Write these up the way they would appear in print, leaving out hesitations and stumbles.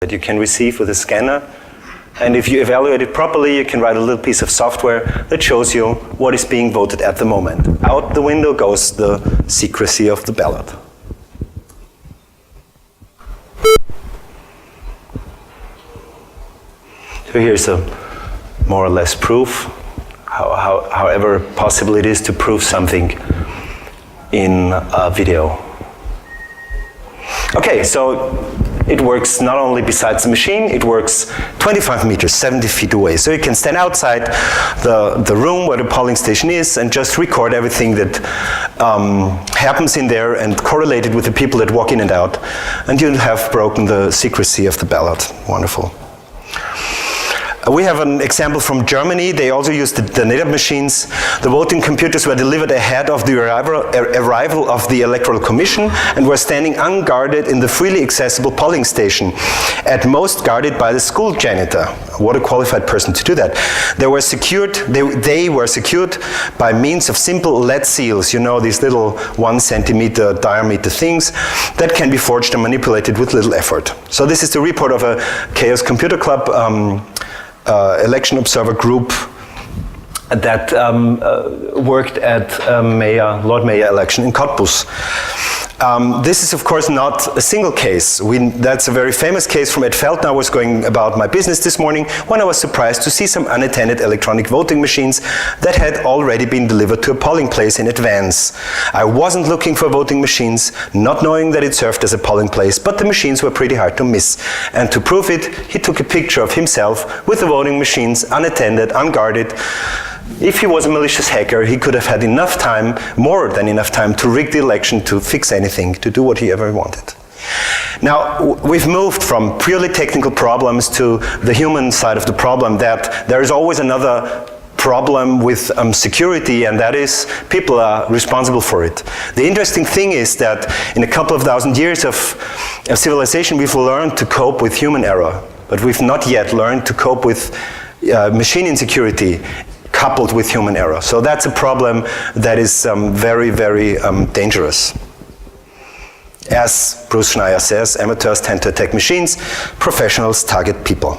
that you can receive with a scanner. And if you evaluate it properly, you can write a little piece of software that shows you what is being voted at the moment. Out the window goes the secrecy of the ballot. So here's a more or less proof, however possible it is to prove something in a video. Okay, so it works not only besides the machine, it works 25 meters, 70 feet away. So you can stand outside the room where the polling station is and just record everything that happens in there and correlate it with the people that walk in and out. And you'll have broken the secrecy of the ballot. Wonderful. We have an example from Germany. They also used the NetApp machines. The voting computers were delivered ahead of the arrival of the Electoral Commission and were standing unguarded in the freely accessible polling station, at most guarded by the school janitor. What a qualified person to do that. They were secured by means of simple lead seals, you know, these little 1 centimeter diameter things that can be forged and manipulated with little effort. So this is the report of a Chaos Computer Club election observer group that worked at Lord Mayor election in Cottbus. This is of course not a single case. That's a very famous case from Ed Feldner. I was going about my business this morning when I was surprised to see some unattended electronic voting machines that had already been delivered to a polling place in advance. I wasn't looking for voting machines, not knowing that it served as a polling place, but the machines were pretty hard to miss. And to prove it, he took a picture of himself with the voting machines, unattended, unguarded. If he was a malicious hacker, he could have had enough time, more than enough time, to rig the election, to fix anything, to do what he ever wanted. Now, we've moved from purely technical problems to the human side of the problem, that there is always another problem with security, and that is people are responsible for it. The interesting thing is that in a couple of thousand years of civilization, we've learned to cope with human error, but we've not yet learned to cope with machine insecurity coupled with human error. So that's a problem that is very, very dangerous. As Bruce Schneier says, amateurs tend to attack machines, professionals target people.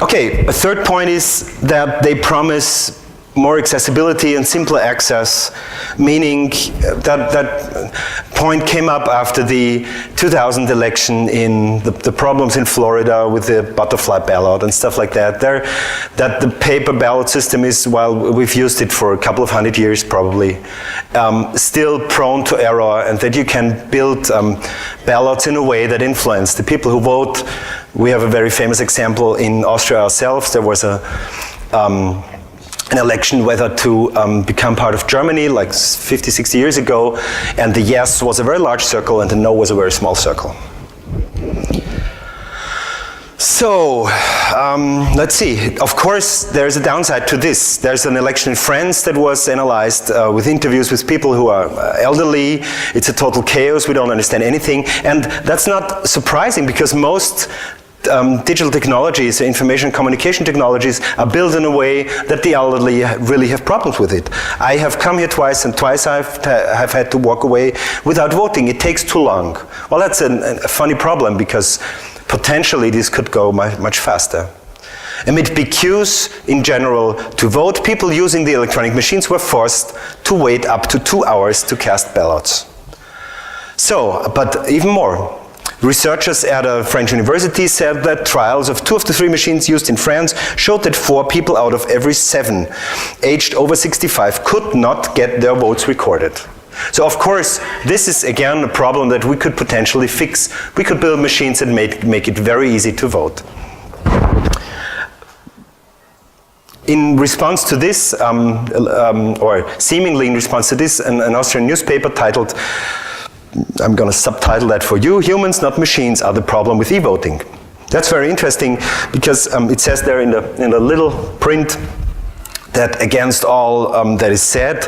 Okay, a third point is that they promise more accessibility and simpler access, meaning that point came up after the 2000 election in the problems in Florida with the butterfly ballot and stuff like that. That the paper ballot system is, while we've used it for a couple of 100 years probably, still prone to error, and that you can build ballots in a way that influence the people who vote. We have a very famous example in Austria ourselves. There was an election whether to become part of Germany like 50, 60 years ago, and the yes was a very large circle and the no was a very small circle. So, let's see. Of course, there's a downside to this. There's an election in France that was analyzed with interviews with people who are elderly. It's a total chaos. We don't understand anything. And that's not surprising, because most digital technologies, information and communication technologies, are built in a way that the elderly really have problems with it. I have come here twice, and twice I've had to walk away without voting. It takes too long. Well, that's a funny problem, because potentially this could go much faster. Amid big queues in general to vote, people using the electronic machines were forced to wait up to 2 hours to cast ballots. So, but even more. Researchers at a French university said that trials of 2 of the 3 machines used in France showed that 4 people out of every 7 aged over 65 could not get their votes recorded. So of course, this is again a problem that we could potentially fix. We could build machines that make it very easy to vote. In response to this, or seemingly in response to this, an Austrian newspaper titled, I'm going to subtitle that for you, "Humans, Not Machines, Are the Problem with eVoting." That's very interesting, because it says there in the little print that against all that is said,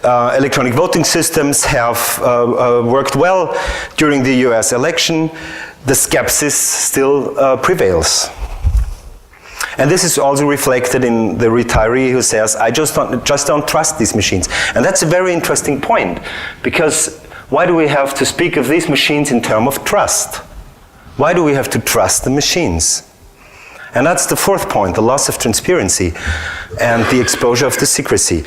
electronic voting systems have worked well during the US election. The skepsis still prevails. And this is also reflected in the retiree who says, I just don't trust these machines. And that's a very interesting point, because why do we have to speak of these machines in terms of trust? Why do we have to trust the machines? And that's the fourth point, the loss of transparency and the exposure of the secrecy.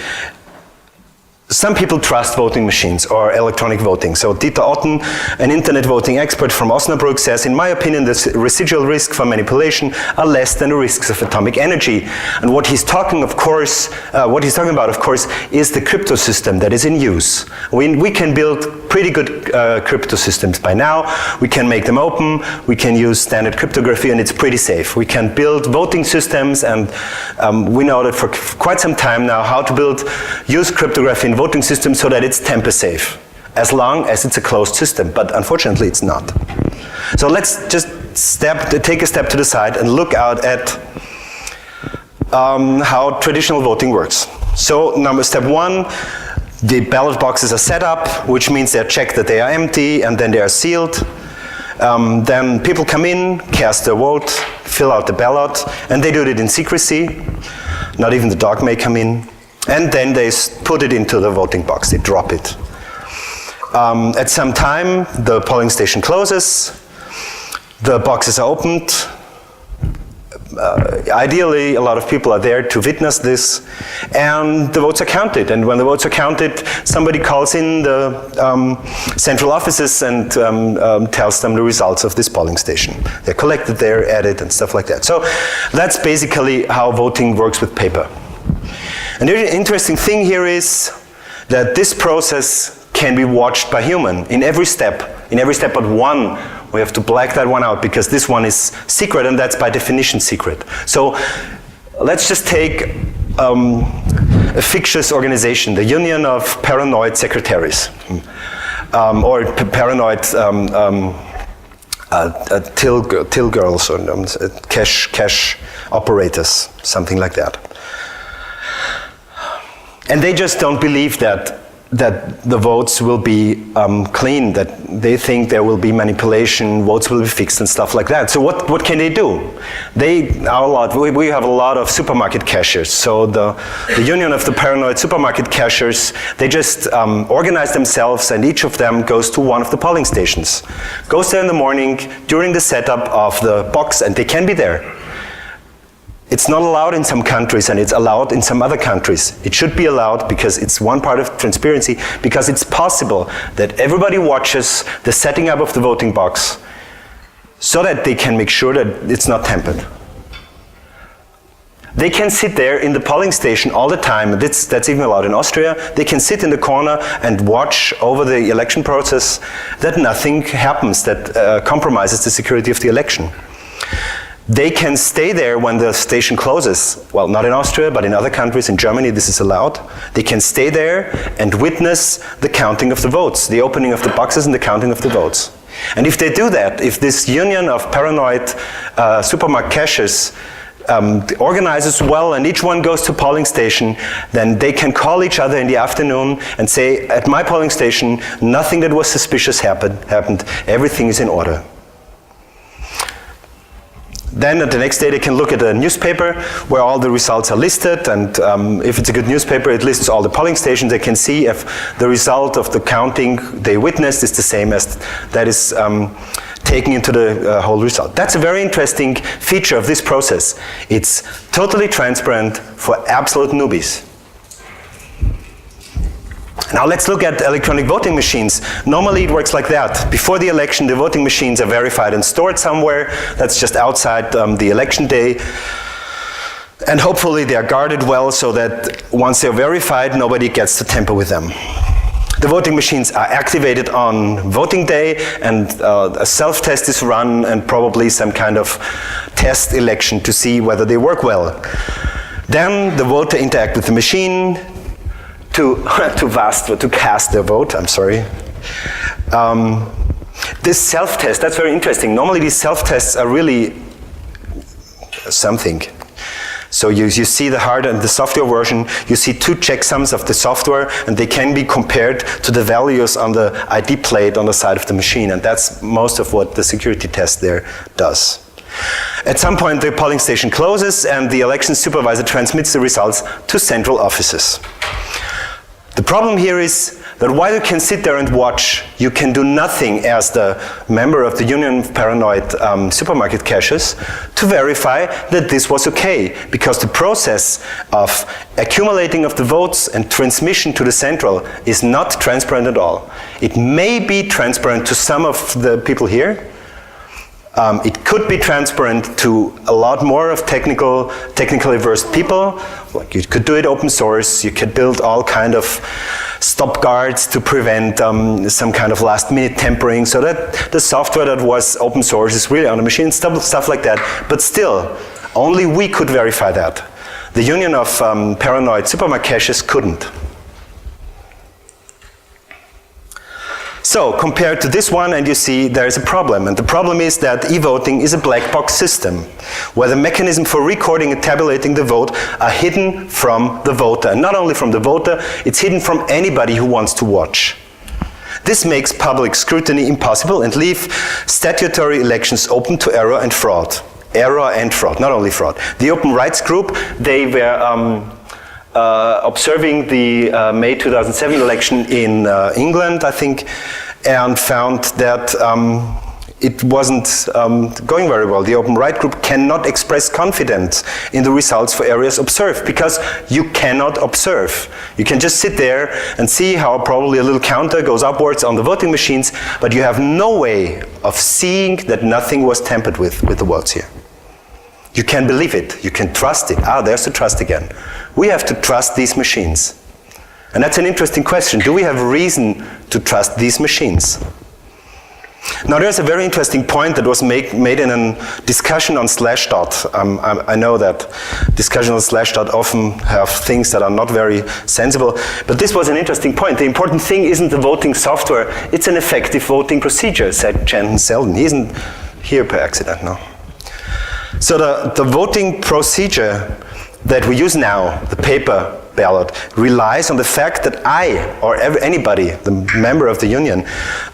Some people trust voting machines or electronic voting. So Dieter Otten, an internet voting expert from Osnabrück, says, in my opinion, the residual risk for manipulation are less than the risks of atomic energy. And what he's talking about, of course, is the crypto system that is in use. We can build pretty good crypto systems by now. We can make them open. We can use standard cryptography, and it's pretty safe. We can build voting systems, and we know that for quite some time now how to use cryptography in voting systems so that it's tamper safe, as long as it's a closed system, but unfortunately it's not. So let's just take a step to the side and look out at how traditional voting works. So step one, the ballot boxes are set up, which means they're checked that they are empty, and then they are sealed. Then people come in, cast their vote, fill out the ballot, and they do it in secrecy. Not even the dog may come in. And then they put it into the voting box, they drop it. At some time, the polling station closes, the boxes are opened. Ideally, a lot of people are there to witness this, and the votes are counted. And when the votes are counted, somebody calls in the central offices and tells them the results of this polling station. They're collected there, added, and stuff like that. So that's basically how voting works with paper. And the interesting thing here is that this process can be watched by human in every step but one. We have to black that one out because this one is secret, and that's by definition secret. So let's just take a fictitious organization, the Union of Paranoid Secretaries, or paranoid till girls, or cash operators, something like that. And they just don't believe that the votes will be clean, that they think there will be manipulation, votes will be fixed and stuff like that. So what can they do? We have a lot of supermarket cashiers. So the Union of the Paranoid Supermarket Cashiers, they just organize themselves, and each of them goes to one of the polling stations. Goes there in the morning during the setup of the box, and they can be there. It's not allowed in some countries, and it's allowed in some other countries. It should be allowed because it's one part of transparency, because it's possible that everybody watches the setting up of the voting box so that they can make sure that it's not tampered. They can sit there in the polling station all the time. That's even allowed in Austria. They can sit in the corner and watch over the election process that nothing happens that compromises the security of the election. They can stay there when the station closes. Well, not in Austria, but in other countries. In Germany, this is allowed. They can stay there and witness the counting of the votes, the opening of the boxes and the counting of the votes. And if they do that, if this union of paranoid supermarket cashiers organizes well and each one goes to polling station, then they can call each other in the afternoon and say, at my polling station, nothing that was suspicious happened. Everything is in order. Then the next day they can look at a newspaper where all the results are listed, and if it's a good newspaper, it lists all the polling stations. They can see if the result of the counting they witnessed is the same as that is taken into the whole result. That's a very interesting feature of this process. It's totally transparent for absolute newbies. Now let's look at electronic voting machines. Normally it works like that. Before the election, the voting machines are verified and stored somewhere. That's just outside the election day. And hopefully they are guarded well so that once they're verified, nobody gets to tamper with them. The voting machines are activated on voting day, and a self-test is run, and probably some kind of test election to see whether they work well. Then the voter interacts with the machine to cast their vote, This self-test, that's very interesting. Normally these self-tests are really something. So you see the hardware and the software version, you see two checksums of the software, and they can be compared to the values on the ID plate on the side of the machine, and that's most of what the security test there does. At some point the polling station closes and the election supervisor transmits the results to central offices. The problem here is that while you can sit there and watch, you can do nothing as the member of the Union of Paranoid Supermarket Cashiers to verify that this was okay, because the process of accumulating of the votes and transmission to the central is not transparent at all. It may be transparent to some of the people here. It could be transparent to a lot more of technically versed people. Like, you could do it open source. You could build all kind of stop guards to prevent some kind of last-minute tampering, so that the software that was open source is really on the machine, stuff like that. But still, only we could verify that. The Union of Paranoid Supermarket Cashiers couldn't. So, compared to this one, and you see there is a problem. And the problem is that eVoting is a black box system, where the mechanism for recording and tabulating the vote are hidden from the voter. And not only from the voter, it's hidden from anybody who wants to watch. This makes public scrutiny impossible and leaves statutory elections open to error and fraud. Error and fraud, not only fraud. The Open Rights Group, they were observing the May 2007 election in England, I think, and found that it wasn't going very well. The Open Rights Group cannot express confidence in the results for areas observed, because you cannot observe. You can just sit there and see how probably a little counter goes upwards on the voting machines, but you have no way of seeing that nothing was tampered with the votes here. You can believe it, you can trust it. Ah, there's the trust again. We have to trust these machines. And that's an interesting question. Do we have reason to trust these machines? Now, there's a very interesting point that was made in a discussion on Slashdot. I know that discussions on Slashdot often have things that are not very sensible, but this was an interesting point. The important thing isn't the voting software, it's an effective voting procedure, said Jen Selden. He isn't here per accident, no. So the voting procedure that we use now, the paper ballot, relies on the fact that I, or anybody, the member of the Union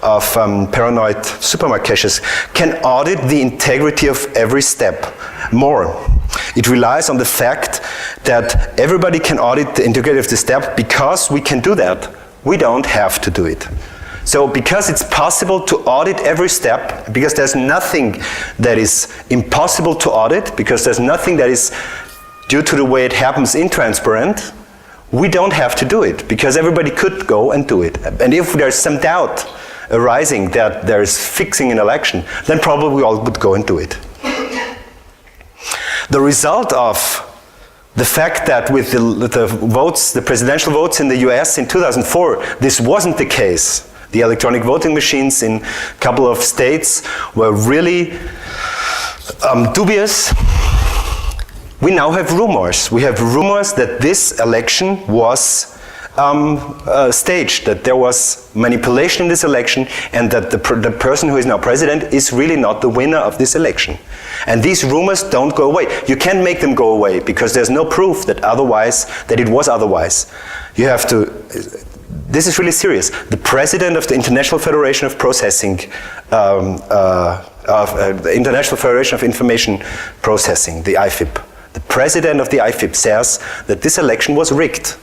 of Paranoid Supermarket Cashiers, can audit the integrity of every step. More, it relies on the fact that everybody can audit the integrity of the step. Because we can do that, we don't have to do it. So because it's possible to audit every step, because there's nothing that is impossible to audit, because there's nothing that is, due to the way it happens, intransparent, we don't have to do it, because everybody could go and do it. And if there's some doubt arising that there is fixing an election, then probably we all would go and do it. The result of the fact that with the votes, the presidential votes in the US in 2004, this wasn't the case. The electronic voting machines in a couple of states were really dubious. We now have rumors. We have rumors that this election was staged, that there was manipulation in this election, and that the person who is now president is really not the winner of this election. And these rumors don't go away. You can't make them go away, because there's no proof that it was otherwise. You have to. This is really serious. The president of the International Federation of Processing, the International Federation of Information Processing, the IFIP, the president of the IFIP says that this election was rigged.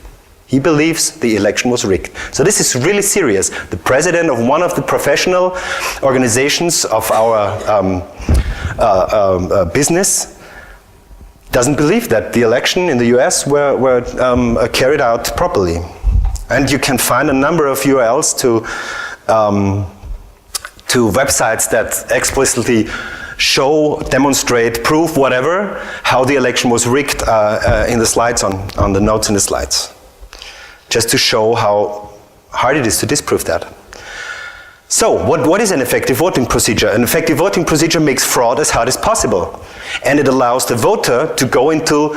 He believes the election was rigged. So this is really serious. The president of one of the professional organizations of our business doesn't believe that the election in the US were carried out properly. And you can find a number of URLs to websites that explicitly show, demonstrate, prove, whatever, how the election was rigged in the slides, on the notes in the slides. Just to show how hard it is to disprove that. So, what is an effective voting procedure? An effective voting procedure makes fraud as hard as possible. And it allows the voter to go into,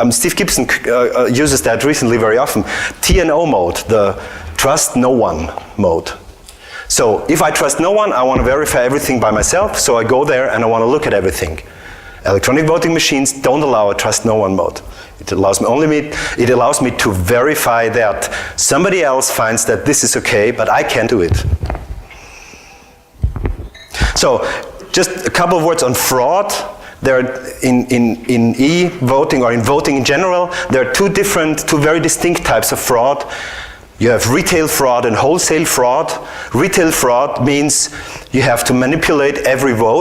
Steve Gibson uses that recently very often, TNO mode, the trust no one mode. So, if I trust no one, I want to verify everything by myself, so I go there and I want to look at everything. Electronic voting machines don't allow a trust no one mode. It allows me to verify that somebody else finds that this is okay, but I can't do it. So, just a couple of words on fraud. There are, in e-voting or in voting in general, there are two very distinct types of fraud. You have retail fraud and wholesale fraud. Retail fraud means you have to manipulate every vote